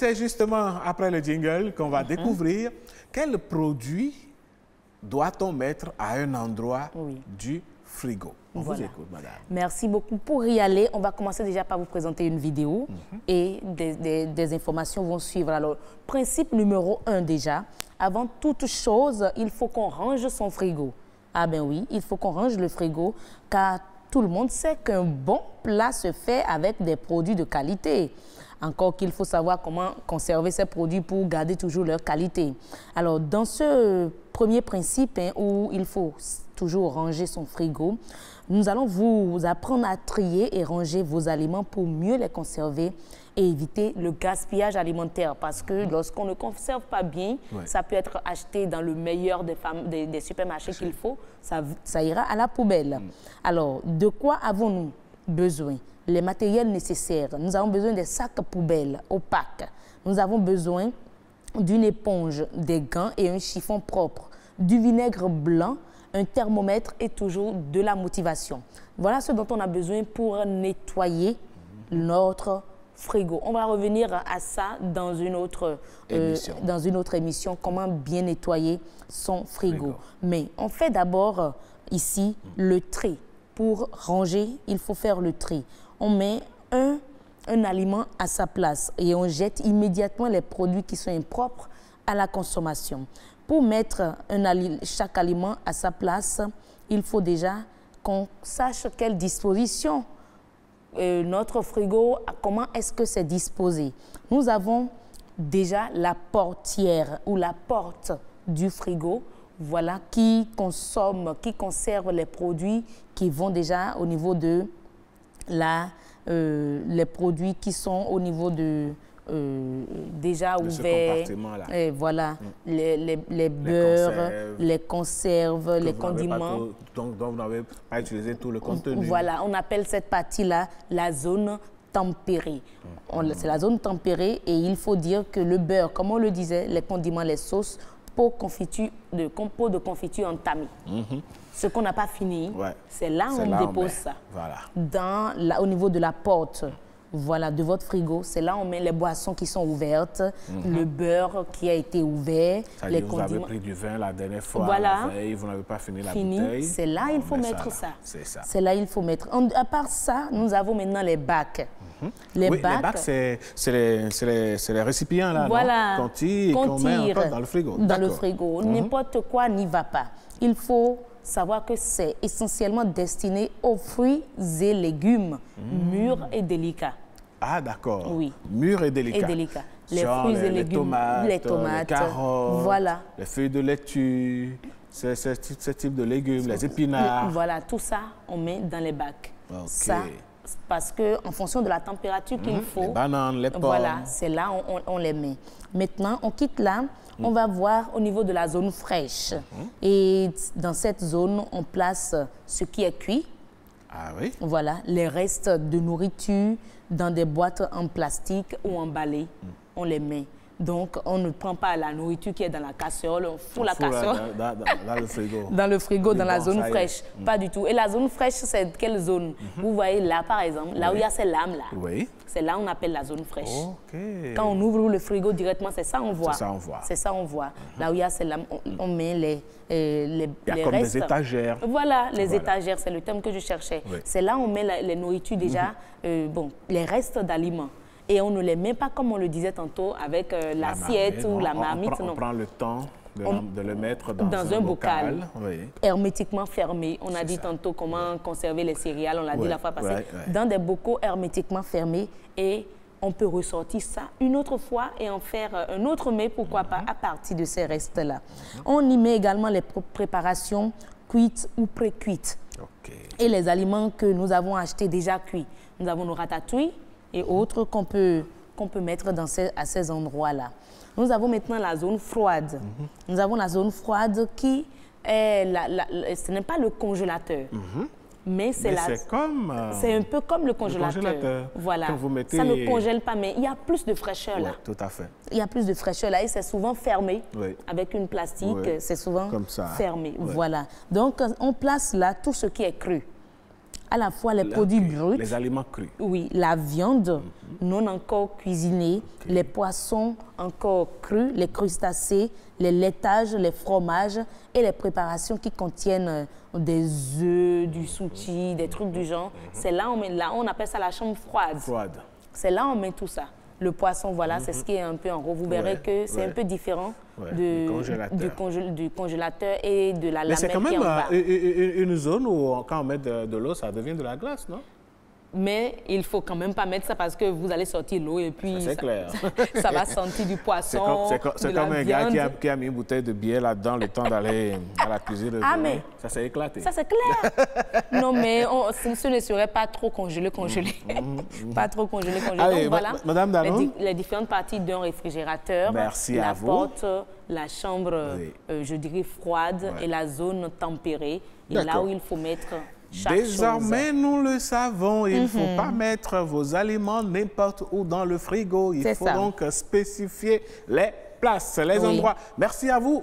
c'est justement après le jingle qu'on va découvrir quel produit doit-on mettre à un endroit du frigo. On vous écoute, madame. Merci beaucoup. Pour y aller, on va commencer déjà par vous présenter une vidéo et des informations vont suivre. Alors, principe numéro 1 déjà, avant toute chose, il faut qu'on range son frigo. Ah ben oui, il faut qu'on range le frigo car tout le monde sait qu'un bon plat se fait avec des produits de qualité. Encore qu'il faut savoir comment conserver ces produits pour garder toujours leur qualité. Alors, dans ce premier principe où il faut toujours ranger son frigo, nous allons vous apprendre à trier et ranger vos aliments pour mieux les conserver et éviter le gaspillage alimentaire. Parce que lorsqu'on ne conserve pas bien, ça peut être acheté dans le meilleur des supermarchés qu'il faut, ça ira à la poubelle. Alors, de quoi avons-nous besoin? Les matériels nécessaires. Nous avons besoin des sacs poubelles opaques. Nous avons besoin d'une éponge, des gants et un chiffon propre, du vinaigre blanc, un thermomètre et toujours de la motivation. Voilà ce dont on a besoin pour nettoyer notre frigo. On va revenir à ça dans une autre émission, comment bien nettoyer son frigo. Mais on fait d'abord ici le tri. Pour ranger, il faut faire le tri. On met un aliment à sa place et on jette immédiatement les produits qui sont impropres à la consommation. Pour mettre chaque aliment à sa place, il faut déjà qu'on sache quelle disposition notre frigo, comment est-ce que c'est disposé. Nous avons déjà la portière ou la porte du frigo, voilà, qui conserve les produits qui vont déjà au niveau de les produits qui sont au niveau de déjà ouverts, voilà, les beurres, les conserves, les condiments. Donc vous n'avez pas utilisé tout le contenu. Voilà, on appelle cette partie-là la zone tempérée. C'est la zone tempérée et il faut dire que le beurre, comme on le disait, les condiments, les sauces, pot de confiture entamé. Ce qu'on n'a pas fini, c'est là où on dépose ça. Voilà. Au niveau de la porte, voilà, de votre frigo, c'est là où on met les boissons qui sont ouvertes, le beurre qui a été ouvert, les condiments. Vous avez pris du vin la dernière fois, voilà. Vous n'avez pas fini la bouteille. C'est là il faut mettre ça. C'est ça. C'est là il faut mettre. À part ça, nous avons maintenant les bacs. Les bacs, c'est les récipients là, voilà, qu'on met encore dans le frigo. Dans le frigo. N'importe quoi n'y va pas. Il faut savoir que c'est essentiellement destiné aux fruits et légumes mûrs et délicats. Ah, d'accord. Oui. Mûrs et délicats. Les fruits et légumes, les tomates, les carottes, voilà. Les feuilles de laitue, ce type de légumes, les épinards. Voilà, tout ça, on met dans les bacs. Ça, parce qu'en fonction de la température qu'il faut, les bananes, les pommes. Voilà, c'est là où on les met. Maintenant, on quitte là, on va voir au niveau de la zone fraîche. Et dans cette zone, on place ce qui est cuit. Ah oui? Voilà, les restes de nourriture dans des boîtes en plastique ou emballées, on les met. Donc, on ne prend pas la nourriture qui est dans la casserole, on fout la casserole dans le frigo. Dans le frigo, dans la zone fraîche. Pas du tout. Et la zone fraîche, c'est quelle zone? Vous voyez là, par exemple, là où il y a ces lames-là. Oui. C'est là qu'on appelle la zone fraîche. Okay. Quand on ouvre le frigo directement, c'est ça on voit. C'est ça on voit. C'est ça on voit. Là où il y a ces lames, on met les comme restes. des étagères. Voilà, les étagères, c'est le terme que je cherchais. Oui. C'est là où on met les nourritures déjà, les restes d'aliments. Et on ne les met pas, comme on le disait tantôt, avec l'assiette ou la marmite. On prend le temps de le mettre dans un bocal. Hermétiquement fermé. On a dit tantôt comment conserver les céréales, on l'a dit la fois passée. Dans des bocaux hermétiquement fermés et on peut ressortir ça une autre fois et en faire un autre mets, pourquoi pas, à partir de ces restes-là. On y met également les préparations cuites ou pré-cuites. Et les aliments que nous avons achetés déjà cuits. Nous avons nos ratatouilles et autres qu'on peut mettre à ces endroits-là. Nous avons maintenant la zone froide. Nous avons la zone froide qui est, ce n'est pas le congélateur, mais c'est un peu comme le congélateur. Voilà. Quand vous mettez... Ça ne congèle pas, mais il y a plus de fraîcheur là. Tout à fait. Il y a plus de fraîcheur là et c'est souvent fermé avec une plastique. C'est souvent comme ça. Fermé. Voilà. Donc, on place là tout ce qui est cru. à la fois les produits bruts. Les aliments crus. Oui, la viande non encore cuisinée, les poissons encore crus, les crustacés, les laitages, les fromages et les préparations qui contiennent des œufs, du souti, des trucs du genre. C'est là, on appelle ça la chambre froide. C'est là on met tout ça. Le poisson, voilà, c'est ce qui est un peu en gros. Vous verrez que c'est un peu différent du congélateur et de la lamelle. Mais c'est quand même une zone où quand on met de l'eau, ça devient de la glace, non? Mais il faut quand même pas mettre ça parce que vous allez sortir l'eau et puis ça va sentir du poisson. C'est comme un gars qui a mis une bouteille de bière là-dedans le temps d'aller à la cuisine. Mais ça s'est éclaté. Ça c'est clair. Non mais ce ne serait pas trop congelé. Pas trop congelé. Allez, donc voilà, Madame Danon, les différentes parties d'un réfrigérateur. Merci à vous. La porte, la chambre, je dirais froide et la zone tempérée. Et là où il faut mettre désormais, nous le savons, il ne faut pas mettre vos aliments n'importe où dans le frigo. Il faut donc spécifier les places, les endroits. Merci à vous.